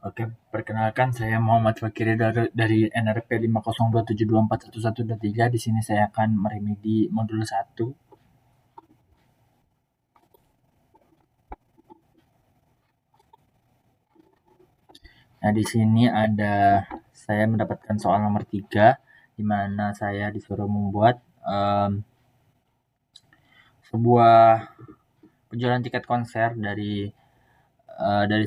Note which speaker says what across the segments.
Speaker 1: Oke, perkenalkan saya Muhammad Fakiri dari NRP 502724113. Di sini saya akan meremedi modul 1. Nah, di sini saya mendapatkan soal nomor 3, di mana saya disuruh membuat sebuah penjualan tiket konser dari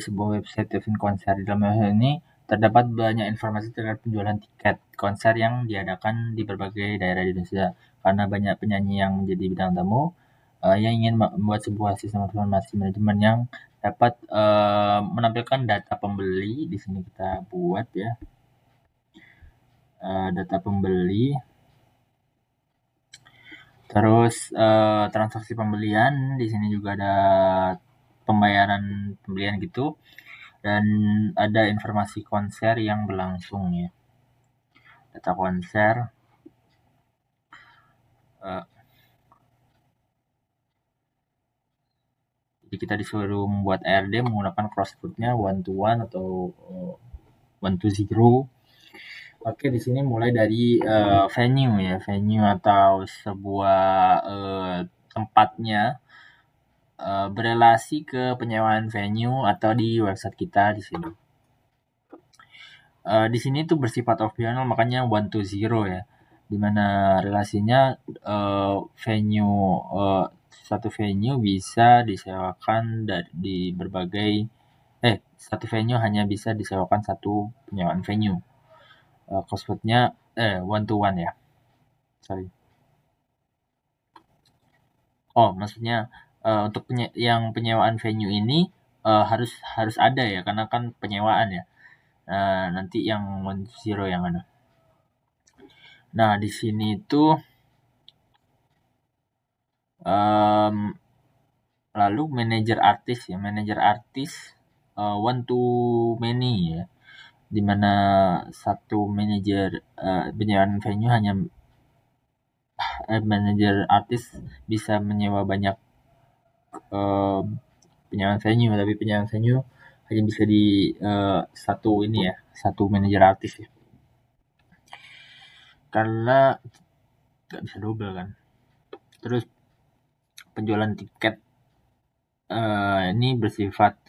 Speaker 1: sebuah website event konser. Di dalam website ini terdapat banyak informasi terkait penjualan tiket konser yang diadakan di berbagai daerah di Indonesia. Karena banyak penyanyi yang menjadi bintang tamu yang ingin membuat sebuah sistem informasi manajemen yang dapat menampilkan data pembeli. Di sini kita buat ya data pembeli, terus transaksi pembelian. Di sini juga ada pembayaran pembelian gitu, dan ada informasi konser yang berlangsung ya, data konser. uh, jadi kita disuruh membuat ARD menggunakan crosscode-nya 1 to 1 atau 1 to 0. Oke, di sini mulai dari venue ya, venue atau sebuah tempatnya berelasi ke penyewaan venue atau di website kita di sini. Di sini tuh bersifat opsional, makanya 1 to 0 ya, dimana relasinya venue satu venue bisa disewakan di berbagai satu venue hanya bisa disewakan satu penyewaan venue. Crossword-nya 1 to 1 ya, sorry. Oh, maksudnya untuk yang penyewaan venue ini harus ada ya, karena kan penyewaan ya. Nanti yang 1 to 0 yang ada. Nah, di sini tuh lalu manajer artis ya, manajer artis 1 to many ya, dimana satu manajer penyewaan venue hanya manajer artis bisa menyewa banyak penyewaan venue, tapi penyewaan venue hanya bisa di satu ini ya, satu manajer artis ya, karena nggak bisa double kan. Terus penjualan tiket ini bersifat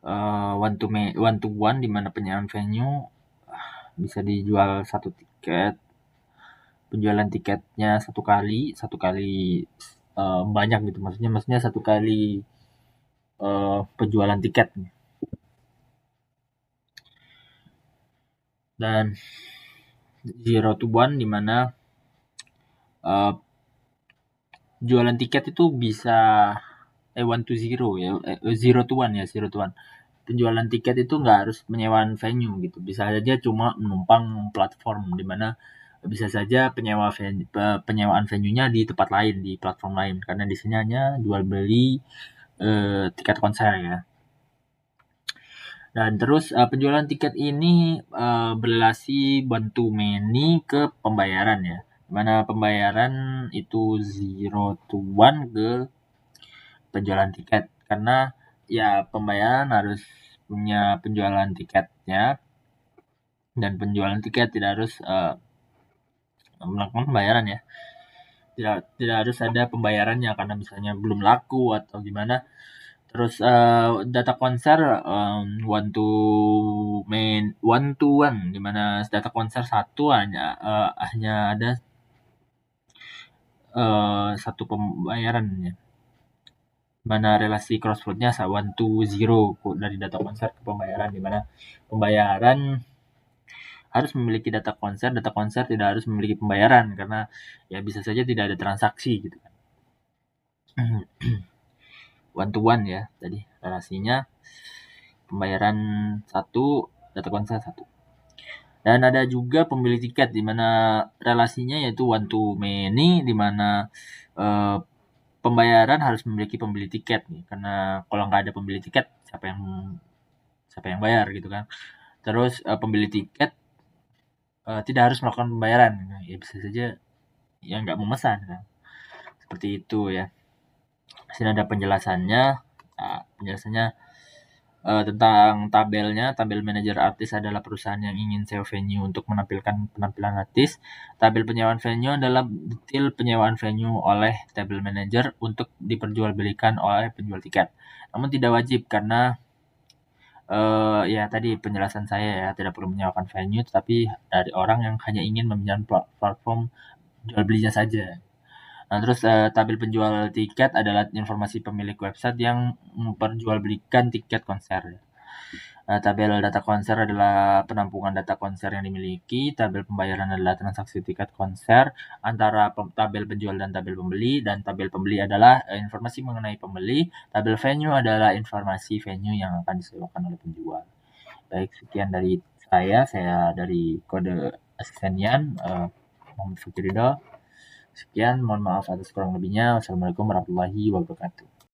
Speaker 1: 1 to 1, di mana penyewaan venue bisa dijual satu tiket. Penjualan tiketnya satu kali banyak gitu, maksudnya satu kali penjualan tiket. Dan 0 to 1 di mana jualan tiket itu bisa 1 to 0 ya, 0 to 1 ya, 0 to 1. Penjualan tiket itu nggak harus penyewaan venue gitu, bisa saja cuma menumpang platform, di mana bisa saja penyewaan venue-nya di tempat lain, di platform lain, karena di sini hanya jual beli tiket konser ya. Dan terus penjualan tiket ini berrelasi 1 to many ke pembayaran ya, dimana pembayaran itu 0 to 1 ke penjualan tiket, karena ya pembayaran harus punya penjualan tiketnya, dan penjualan tiket tidak harus melakukan pembayaran ya, tidak harus ada pembayarannya karena misalnya belum laku atau gimana. Terus data konser 1 to 1, di mana data konser satu hanya ada satu pembayaran ya, mana relasi crossroad-nya 1 to 0 dari data konser ke pembayaran, di mana pembayaran harus memiliki data konser tidak harus memiliki pembayaran, karena ya bisa saja tidak ada transaksi gitu kan. 1 to 1 ya, tadi relasinya pembayaran 1, data konser 1. Dan ada juga pembeli tiket, di mana relasinya yaitu 1 to many, di mana pembayaran harus memiliki pembeli tiket nih, karena kalau nggak ada pembeli tiket siapa yang bayar gitu kan. Terus pembeli tiket tidak harus melakukan pembayaran, ya bisa saja yang nggak memesan kan, seperti itu ya. Sini ada penjelasannya. Penjelasannya tentang tabelnya, tabel manajer artis adalah perusahaan yang ingin SEO venue untuk menampilkan penampilan artis. Tabel penyewaan venue adalah detail penyewaan venue oleh tabel manager untuk diperjualbelikan oleh penjual tiket. Namun tidak wajib karena ya tadi penjelasan saya ya, tidak perlu menyewakan venue, tapi dari orang yang hanya ingin meminjam platform jual belinya saja. Nah, terus tabel penjual tiket adalah informasi pemilik website yang memperjualbelikan tiket konser. Tabel data konser adalah penampungan data konser yang dimiliki. Tabel pembayaran adalah transaksi tiket konser antara tabel penjual dan tabel pembeli. Dan tabel pembeli adalah informasi mengenai pembeli. Tabel venue adalah informasi venue yang akan disewakan oleh penjual. Baik, sekian dari saya dari kode asistenian Muhammad Fikri Ridho. Sekian, mohon maaf atas kurang lebihnya. Wassalamualaikum warahmatullahi wabarakatuh.